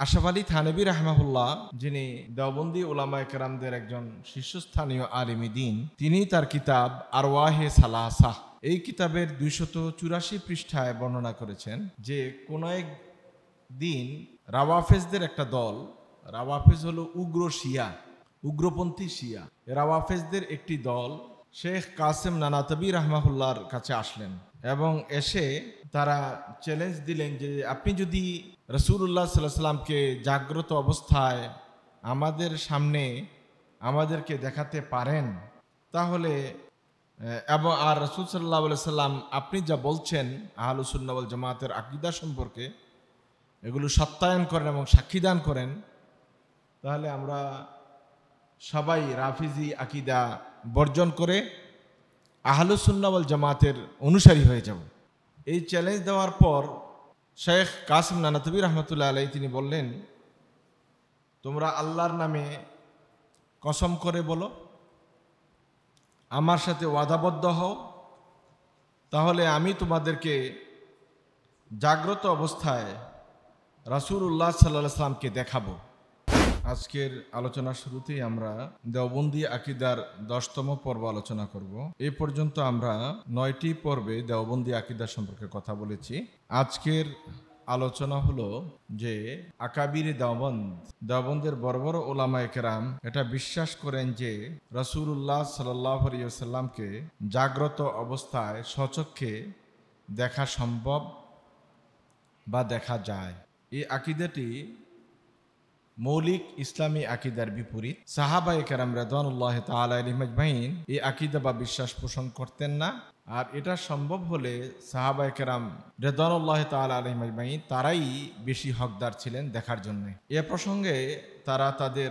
আশরাফ আলী থানভী রাহমাহুল্লাহ, যিনি দেওবন্দি উলামায়ে কেরামদের একজন শীর্ষস্থানীয় আলিমী দ্বীন, তিনি তার কিতাব আরওয়াহে সালাসাহ এই কিতাবের 284 পৃষ্ঠায় বর্ণনা করেছেন যে কোন এক দিন রাওয়াফেজদের একটা দল, রাওয়াফেজ হলো উগ্র শিয়া, উগ্রপন্থী শিয়া, রাওয়াফেজদের একটি দল শেখ কাসেম নানাতবী রাহমাহুল্লাহর কাছে আসলেন এবং এসে তারা চ্যালেঞ্জ দিলেন যে আপনি যদি রাসূলুল্লাহ সাল্লাল্লাহু আলাইহি সাল্লামকে জাগ্রত অবস্থায় আমাদের সামনে আমাদেরকে দেখাতে পারেন তাহলে এবং আর রাসূল সাল্লাল্লাহু আলাইহি সাল্লাম আপনি যা বলছেন আহলুস সুন্নাহ ওয়াল জামাতের আকীদা সম্পর্কে এগুলো সত্যায়ন করেন এবং সাক্ষীদান করেন, তাহলে আমরা সবাই রাফিজি আকীদা বর্জন করে আহলুস সুন্নাহ ওয়াল জামাতের অনুসারী হয়ে যাব। এই চ্যালেঞ্জ দেওয়ার পর শেখ কাসেম নানাতবী রহমতুল্লাহ আলাইহি তিনি বললেন, তোমরা আল্লাহর নামে কসম করে বলো, আমার সাথে ওয়াদাবদ্ধ হও, তাহলে আমি তোমাদেরকে জাগ্রত অবস্থায় রাসূলুল্লাহ সাল্লাল্লাহু আলাইহি সাল্লামকে দেখাবো। আজকের আলোচনার শুরুতেই আমরা দেওবন্দি আকীদার 10তম পর্ব আলোচনা করব। এই পর্যন্ত আমরা 9টি পর্বে দেওবন্দি আকীদা সম্পর্কে কথা বলেছি। আজকের আলোচনা হলো যে আকাবিরে দেওবন্দের বড় বড় উলামায়ে কেরাম এটা বিশ্বাস করেন যে রাসূলুল্লাহ সাল্লাল্লাহু আলাইহি ওয়াসাল্লামকে জাগ্রত অবস্থায় স্বচক্ষে দেখা সম্ভব বা দেখা যায়। এই আকীদাটি মৌলিক ইসলামী আকীদার বিপরীত। সাহাবায়ে কেরাম রাদিয়াল্লাহু তাআলা আলাইহিম আজমাইন এই আকীদা বা বিশ্বাস পোষণ করতেন না, আর এটা সম্ভব হলে সাহাবায়ে কেরাম রাদিয়াল্লাহু তাআলা আলাইহিম আজমাইন তারাই বেশি হকদার ছিলেন দেখার জন্য। এ প্রসঙ্গে তারা তাদের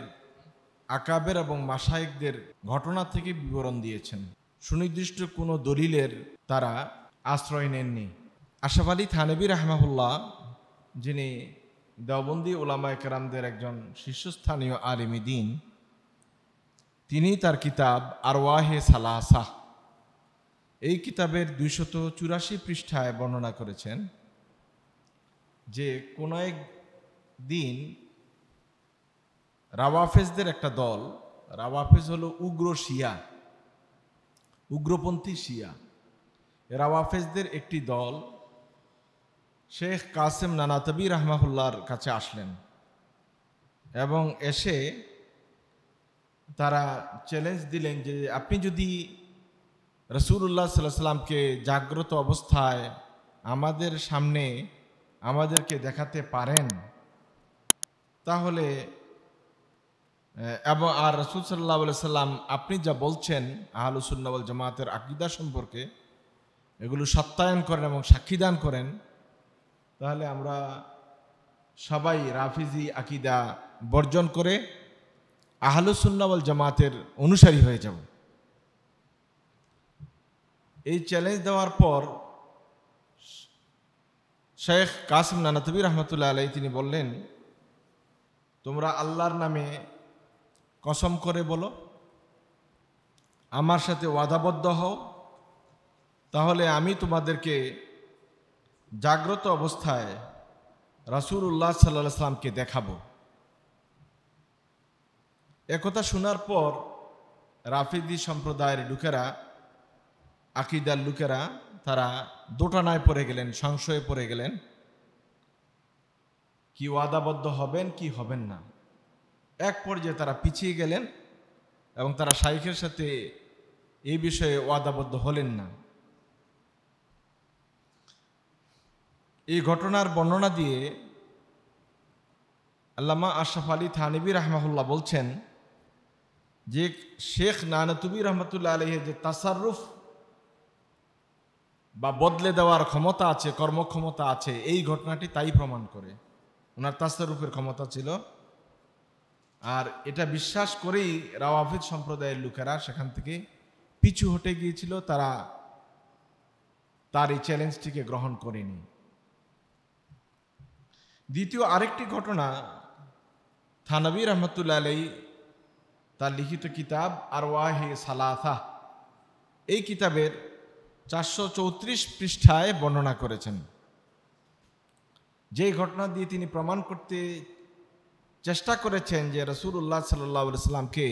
আকাবের এবং মাশায়েখদের ঘটনা থেকে বিবরণ দিয়েছেন, সুনির্দিষ্ট কোনো দলিলের তারা আশ্রয় নেননি। আশরাফ আলী থানভী রাহমাহুল্লাহ, যিনি দেওবন্দি উলামায়ে কেরামদের একজন শীর্ষস্থানীয় আলিমী দ্বীন, তিনি তার কিতাব আরওয়াহে সালাসাহ এই কিতাবের 284 পৃষ্ঠায় বর্ণনা করেছেন যে কোন এক দিন রাওয়াফেজদের একটা দল, রাওয়াফেজ হলো উগ্র শিয়া, উগ্রপন্থী শিয়া, রাওয়াফেজদের একটি দল শেখ কাসেম নানাতবী রাহমাহুল্লাহর কাছে আসলেন এবং এসে তারা চ্যালেঞ্জ দিলেন যে আপনি যদি রাসূলুল্লাহ সাল্লাল্লাহু আলাইহি সাল্লামকে জাগ্রত অবস্থায় আমাদের সামনে আমাদেরকে দেখাতে পারেন তাহলে এবং আর রাসূল সাল্লাল্লাহু আলাইহি সাল্লাম আপনি যা বলছেন আহলুস সুন্নাহ ওয়াল জামাতের আকীদা সম্পর্কে এগুলো সত্যায়ন করেন এবং সাক্ষীদান করেন, তাহলে আমরা সবাই রাফিজি আকীদা বর্জন করে আহলুস সুন্নাহ ওয়াল জামাতের অনুসারী হয়ে যাব। এই চ্যালেঞ্জ দেওয়ার পর শেখ কাসেম নানাতবী রহমতুল্লাহ আলাইহি তিনি বললেন, তোমরা আল্লাহর নামে কসম করে বলো, আমার সাথে ওয়াদাবদ্ধ হও, তাহলে আমি তোমাদেরকে জাগ্রত অবস্থায় রাসূলুল্লাহ সাল্লাল্লাহু আলাইহি সাল্লামকে দেখাবো। একথা শোনার পর রাফিজি সম্প্রদায়ের লোকেরা, আকীদার লোকেরা তারা দোটানায় পড়ে গেলেন, সংশয়ে পড়ে গেলেন, কি ওয়াদাবদ্ধ হবেন কি হবেন না। এক পর্যায়ে তারা পিছিয়ে গেলেন এবং তারা শাইখের সাথে এই বিষয়ে ওয়াদাবদ্ধ হলেন না। এই ঘটনার বর্ণনা দিয়ে আল্লামা আশরাফ আলী থানভী রাহমাহুল্লাহ বলছেন যে শেখ নানাতবী রহমতুল্লাহ আলাইহি যে তাসাররুফ বা বদলে দেওয়ার ক্ষমতা আছে, কর্মক্ষমতা আছে, এই ঘটনাটি তাই প্রমাণ করে। ওনার তাসাররুফের ক্ষমতা ছিল, আর এটা বিশ্বাস করেই রাওয়াফিজ সম্প্রদায়ের লোকেরা সেখান থেকে পিছু হটে গিয়েছিল, তারা তার এই চ্যালেঞ্জটিকে গ্রহণ করেনি। দ্বিতীয় আরেকটি ঘটনা, থানভী রহমতুল্লাহ আলাইহি তার লিখিত কিতাব আরওয়াহে সালাসাহ এই কিতাবের 434 পৃষ্ঠায় বর্ণনা করেছেন। যেই ঘটনা দিয়ে তিনি প্রমাণ করতে চেষ্টা করেছেন যে রাসূলুল্লাহ সাল্লাল্লাহু আলাইহি সাল্লামকে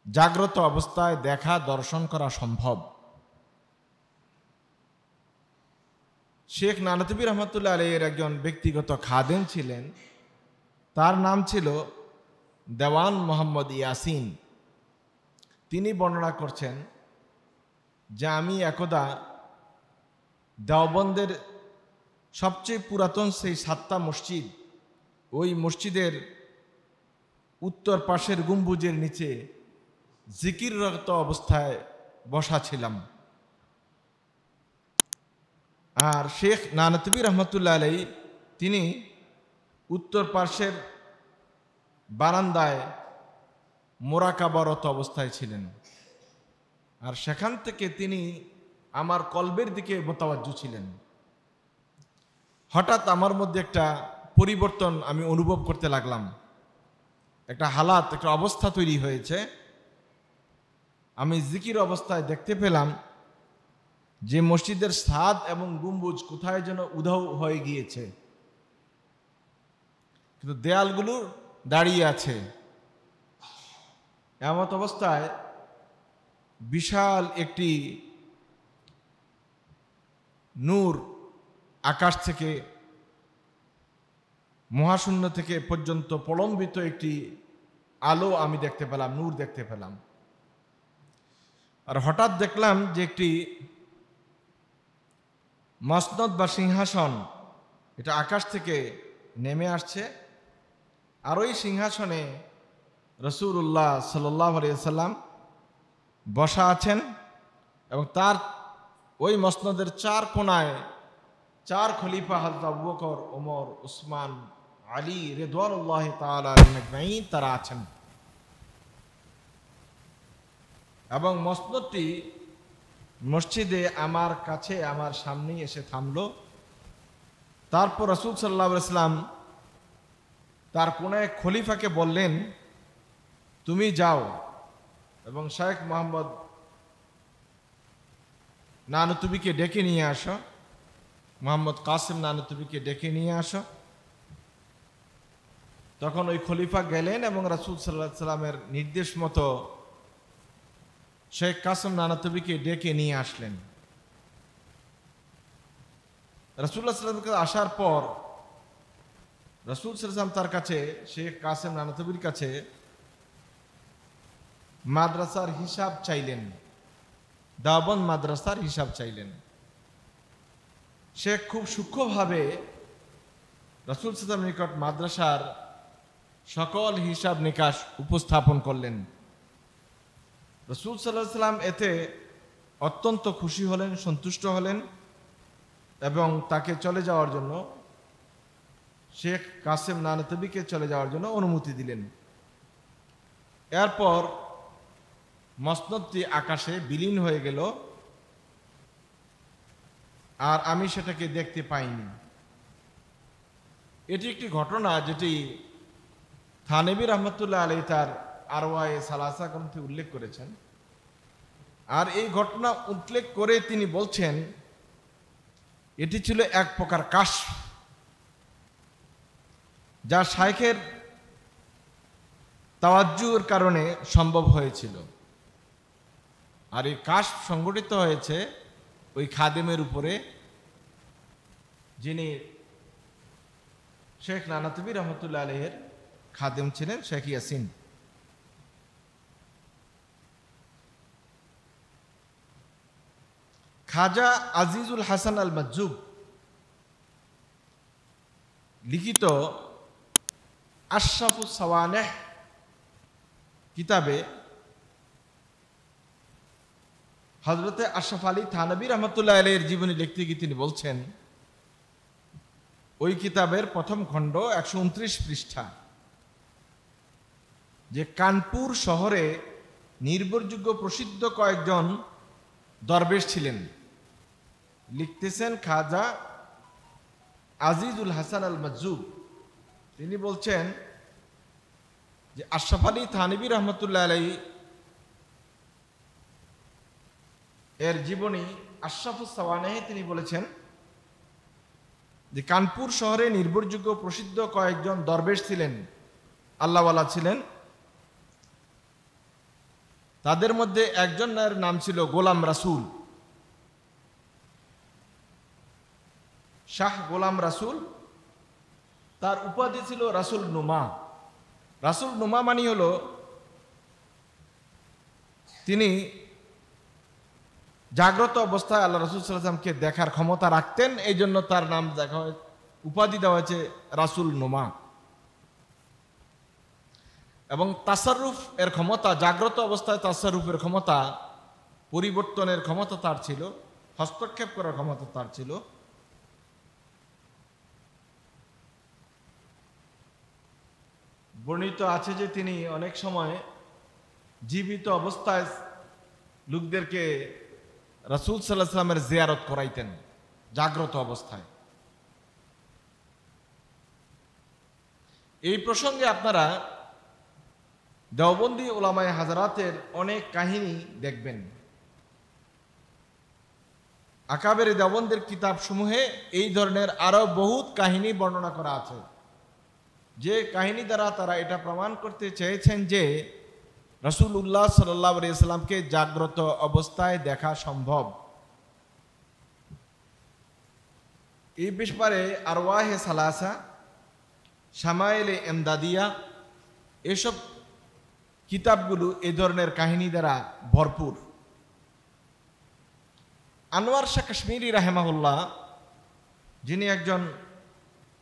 জাগ্রত অবস্থায় দেখা দর্শন করা সম্ভব। শেখ নানতুবি রহমতুল্লাহ আলাইহির একজন ব্যক্তিগত খাদেম ছিলেন, তার নাম ছিল দেওয়ান মোহাম্মদ ইয়াসিন। তিনি বর্ণনা করছেন যে আমি একদা দেওবন্দের সবচেয়ে পুরাতন সেই 7টা মসজিদ, ওই মসজিদের উত্তর পাশের গম্বুজের নিচে জিকিররত অবস্থায় বসা ছিলাম। আর শেখ নানতুবি রহমতুল্লাহ আলাইহি তিনি উত্তর পার্শ্বের বারান্দায় মোরাকাবারত অবস্থায় ছিলেন। আর সেখান থেকে তিনি আমার কলবের দিকে মোতাওয়াজ্জু ছিলেন। হঠাৎ আমার মধ্যে একটা পরিবর্তন আমি অনুভব করতে লাগলাম, একটা হালাত, একটা অবস্থা তৈরি হয়েছে। আমি জিকির অবস্থায় দেখতে পেলাম যে মসজিদের ছাদ এবং গম্বুজ কোথায় যেন উধাও হয়ে গিয়েছে, কিন্তু দেয়ালগুলো দাঁড়িয়ে আছে। এমত অবস্থায় বিশাল একটি নূর আকাশ থেকে, মহাশূন্য থেকে পর্যন্ত প্রলম্বিত একটি আলো আমি দেখতে পেলাম, নূর দেখতে পেলাম। আর হঠাৎ দেখলাম যে একটি মসনদ বা সিংহাসন এটা আকাশ থেকে নেমে আসছে, আর ওই সিংহাসনে রাসূলুল্লাহ সাল্লাল্লাহু আলাইহি ওয়াসাল্লাম বসা আছেন এবং তার ওই মসনদের 4 কোণায় 4 খলিফা হযরত আবু বকর, ওমর, উসমান, আলী রিদওয়ানুল্লাহি তাআলা আলাইহিম তারা আছেন। এবং মসনদটি মসজিদে আমার কাছে, আমার সামনেই এসে থামলো। তারপর রাসূল সাল্লাল্লাহু আলাইহি ওয়াসাল্লাম তার কোন এক খলিফাকে বললেন, তুমি যাও এবং শেখ মোহাম্মদ নানুতুবিকে ডেকে নিয়ে আসো, মোহাম্মদ কাসেম নানুতুবিকে ডেকে নিয়ে আসো। তখন ওই খলিফা গেলেন এবং রাসূল সাল্লাল্লাহু আলাইহি সাল্লামের নির্দেশ মতো শেখ কাসেম নানুতুবিকে ডেকে নিয়ে আসলেন। রাসূলুল্লাহ সাল্লাল্লাহু আলাইহি ওয়াসাল্লাম আসার পর রাসূল সাল্লাল্লাহু আলাইহি ওয়াসাল্লাম তার কাছে, শেখ কাসেম নানুতুবির কাছে মাদ্রাসার হিসাব চাইলেন, দেওবন্দ মাদ্রাসার হিসাব চাইলেন। শেখ খুব সূক্ষ্মভাবে রাসূল সাল্লাল্লাহু আলাইহি ওয়াসাল্লামের নিকট মাদ্রাসার সকল হিসাব নিকাশ উপস্থাপন করলেন। রাসূল সাল্লাল্লাহু আলাইহি ওয়াসাল্লাম এতে অত্যন্ত খুশি হলেন, সন্তুষ্ট হলেন এবং তাকে চলে যাওয়ার জন্য, শেখ কাসেম নানুতুবিকে চলে যাওয়ার জন্য অনুমতি দিলেন। এরপর মসনদটি আকাশে বিলীন হয়ে গেল, আর আমি সেটাকে দেখতে পাইনি। এটি একটি ঘটনা যেটি থানেবী রহমতুল্লাহ আলাইহি তার আরওয়ায়ে সালাসা গ্রন্থে উল্লেখ করেছেন। আর এই ঘটনা উল্লেখ করে তিনি বলছেন এটি ছিল এক প্রকার কাশফ, যা শাইখের তাওয়াজ্জুর কারণে সম্ভব হয়েছিল। আর এই কাশফ সংগঠিত হয়েছে ওই খাদেমের উপরে, যিনি শেখ নানুতুবি রহমতুল্লাহ আলাইহির খাদেম ছিলেন, শেখ ইয়াসিন। খাজা আজিজুল হাসান আল মাজজুব লিখিত আশরাফুস সাওয়ানেহ কিতাবে হযরতে আশরাফ আলী থানভী রহমতুল্লাহ আলাইহির জীবনী লিখতে গিয়ে তিনি বলছেন, ওই কিতাবের প্রথম খণ্ড 129 পৃষ্ঠা, যে কানপুর শহরে নির্ভরযোগ্য প্রসিদ্ধ কয়েকজন দরবেশ ছিলেন। লিখতেছেন খাজা আজিজুল হাসান আল মাজজুব, তিনি বলছেন যে আশরাফ আলী থানভী রহমতুল্লাহ আলাইহি এর জীবনী আশরাফুস সাওয়ানেহে তিনি বলেছেন যে কানপুর শহরে নির্ভরযোগ্য প্রসিদ্ধ কয়েকজন দরবেশ ছিলেন, আল্লাহওয়ালা ছিলেন। তাদের মধ্যে একজনের নাম ছিল গোলাম রাসূল, শাহ গোলাম রাসূল। তার উপাধি ছিল রাসূল নুমা। রাসূল নুমা মানে হলো তিনি জাগ্রত অবস্থায় আল্লাহ রাসূল সাল্লাল্লাহু আলাইহি ওয়াসাল্লামকে দেখার ক্ষমতা রাখতেন, এই জন্য তার নাম দেখা হয়, উপাধি দেওয়া হয়েছে রাসূল নুমা। এবং তাসাররুফ এর ক্ষমতা, জাগ্রত অবস্থায় তাসাররুফের ক্ষমতা, পরিবর্তনের ক্ষমতা তার ছিল, হস্তক্ষেপ করার ক্ষমতা তার ছিল। বর্ণিত আছে যে তিনি অনেক সময় জীবিত অবস্থায় লোকদেরকে রাসূল সাল্লাল্লাহু আলাইহি ওয়াসাল্লামের জিয়ারত করাইতেন জাগ্রত অবস্থায়। এই প্রসঙ্গে আপনারা দেওবন্দি উলামায়ে হাজারাতের অনেক কাহিনী দেখবেন। আকাবের দেওবন্দের কিতাব সমূহে এই ধরনের আরো বহুত কাহিনী বর্ণনা করা আছে, যে কাহিনী দ্বারা তারা এটা প্রমাণ করতে চেয়েছেন যে রাসূলুল্লাহ সাল্লাল্লাহু আলাইহি ওয়াসাল্লামকে জাগ্রত অবস্থায় দেখা সম্ভব। এই ব্যাপারে আরওয়াহে সালাসা, শামায়েলে এমদাদিয়া, এসব কিতাবগুলো এই ধরনের কাহিনী দ্বারা ভরপুর। আনোয়ার শাহ কাশ্মীরি রাহেমাহুল্লাহ, যিনি একজন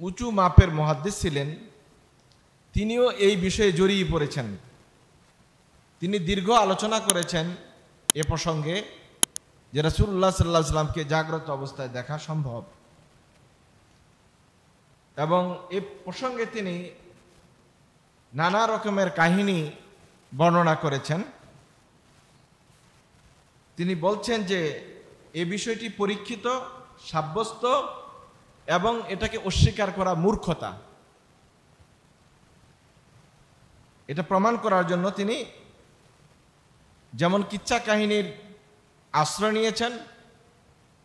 উঁচু মাপের মুহাদ্দিস ছিলেন, তিনিও এই বিষয়ে জড়িয়ে পড়েছেন। তিনি দীর্ঘ আলোচনা করেছেন এ প্রসঙ্গে যে রাসূলুল্লাহ সাল্লাল্লাহু আলাইহি ওয়াসাল্লামকে জাগ্রত অবস্থায় দেখা সম্ভব, এবং এ প্রসঙ্গে তিনি নানা রকমের কাহিনী বর্ণনা করেছেন। তিনি বলছেন যে এ বিষয়টি পরীক্ষিত, সাব্যস্ত এবং এটাকে অস্বীকার করা মূর্খতা। এটা প্রমাণ করার জন্য তিনি যেমন কিচ্ছা কাহিনীর আশ্রয় নিয়েছেন,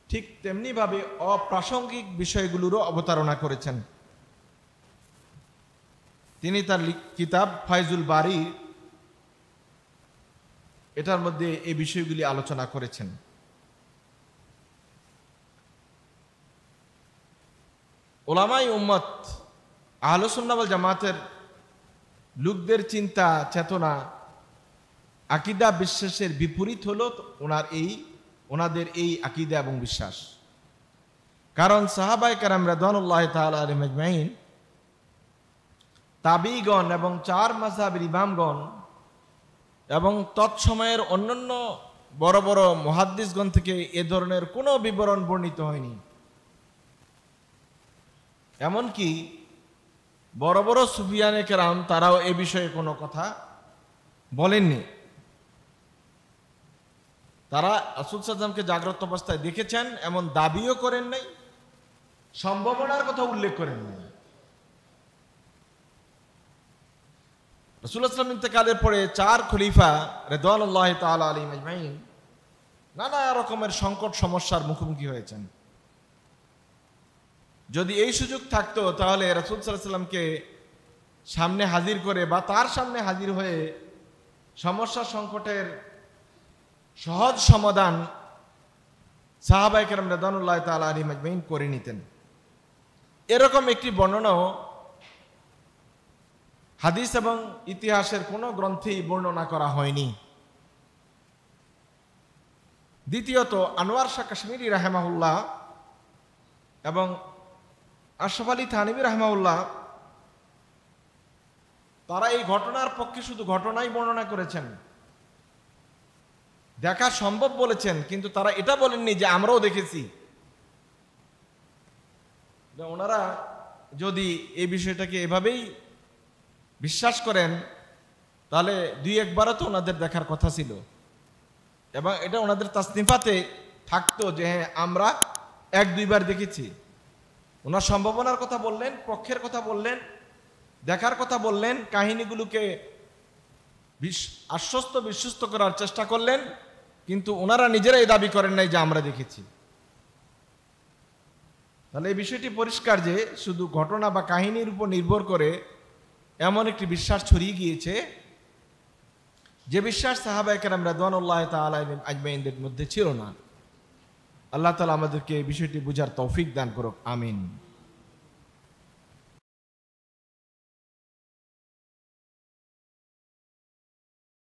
ঠিক তেমনিভাবে অপ্রাসঙ্গিক বিষয়গুলোরও অবতারণা করেছেন। তিনি তার কিতাব ফায়জুল বারী, এটার মধ্যে এই বিষয়গুলি আলোচনা করেছেন। উলামায়ে উম্মত, আহলুস সুন্নাহ ওয়াল জামাতের লোকদের চিন্তা চেতনা, আকীদা বিশ্বাসের বিপরীত হলো ওনাদের এই আকীদা এবং বিশ্বাস। কারণ সাহাবায়ে কেরাম রাদিয়াল্লাহু তাআলা আলাইহিম আজমাইন, তাবিগণ এবং চার মাযহাবের ইমামগণ এবং তৎসময়ের অন্যান্য বড় বড় মুহাদ্দিসগণ থেকে এ ধরনের কোনো বিবরণ বর্ণিত হয়নি। এমনকি বড় বড় সুফিয়ানে কেরাম তারাও এ বিষয়ে কোনো কথা বলেননি। তারা রাসূল সাল্লাল্লাহু আলাইহি ওয়াসাল্লামকে জাগ্রত অবস্থায় দেখেছেন এমন দাবিও করেন নাই, সম্ভাবনার কথা উল্লেখ করেন নাই। রাসূলুল্লাহ সাল্লাল্লাহু আলাইহি ওয়াসাল্লাম ইন্তেকালের পরে চার খলিফা রিদওয়ানুল্লাহি তাআলা আলাইহিম আজমাইন নানা রকমের সংকট সমস্যার মুখোমুখি হয়েছেন। যদি এই সুযোগ থাকতো তাহলে রাসূল সাল্লাল্লাহু আলাইহি ওয়াসাল্লামকে সামনে হাজির করে বা তার সামনে হাজির হয়ে সমস্যা সংকটের সহজ সমাধান সাহাবায়ে কেরাম রাদিয়াল্লাহু তাআলা আলাইহিম আজমাইন করে নিতেন। এরকম একটি বর্ণনাও হাদিস এবং ইতিহাসের কোনো গ্রন্থেই বর্ণনা করা হয়নি। দ্বিতীয়ত, আনোয়ার শাহ কাশ্মীরি রাহেমাহুল্লাহ এবং আশরাফ আলী থানভী রাহমাহুল্লাহ, তারা এই ঘটনার পক্ষে শুধু ঘটনাই বর্ণনা করেছেন, দেখা সম্ভব বলেছেন, কিন্তু তারা এটা বলেননি যে আমরাও দেখেছি। ওনারা যদি এই বিষয়টাকে এভাবেই বিশ্বাস করেন তাহলে দুই একবারও তো ওনাদের দেখার কথা ছিল, এবং এটা ওনাদের তাসনিফাতে থাকতো যে হ্যাঁ আমরা এক দুইবার দেখেছি। ওনার সম্ভাবনার কথা বললেন, পক্ষের কথা বললেন, দেখার কথা বললেন, কাহিনীগুলোকে আশ্বস্ত বিশ্বস্ত করার চেষ্টা করলেন, কিন্তু ওনারা নিজেরাই দাবি করেন নাই যে আমরা দেখেছি। তাহলে এই বিষয়টি পরিষ্কার যে শুধু ঘটনা বা কাহিনীর উপর নির্ভর করে এমন একটি বিশ্বাস ছড়িয়ে গিয়েছে যে বিশ্বাস সাহাবায়ে কেরাম রাদিয়াল্লাহু তাআলা আজমাইনদের মধ্যে ছিল না। আল্লাহ তাআলা আমাদেরকে এই বিষয়টি বুঝার তৌফিক দান করুক, আমিন।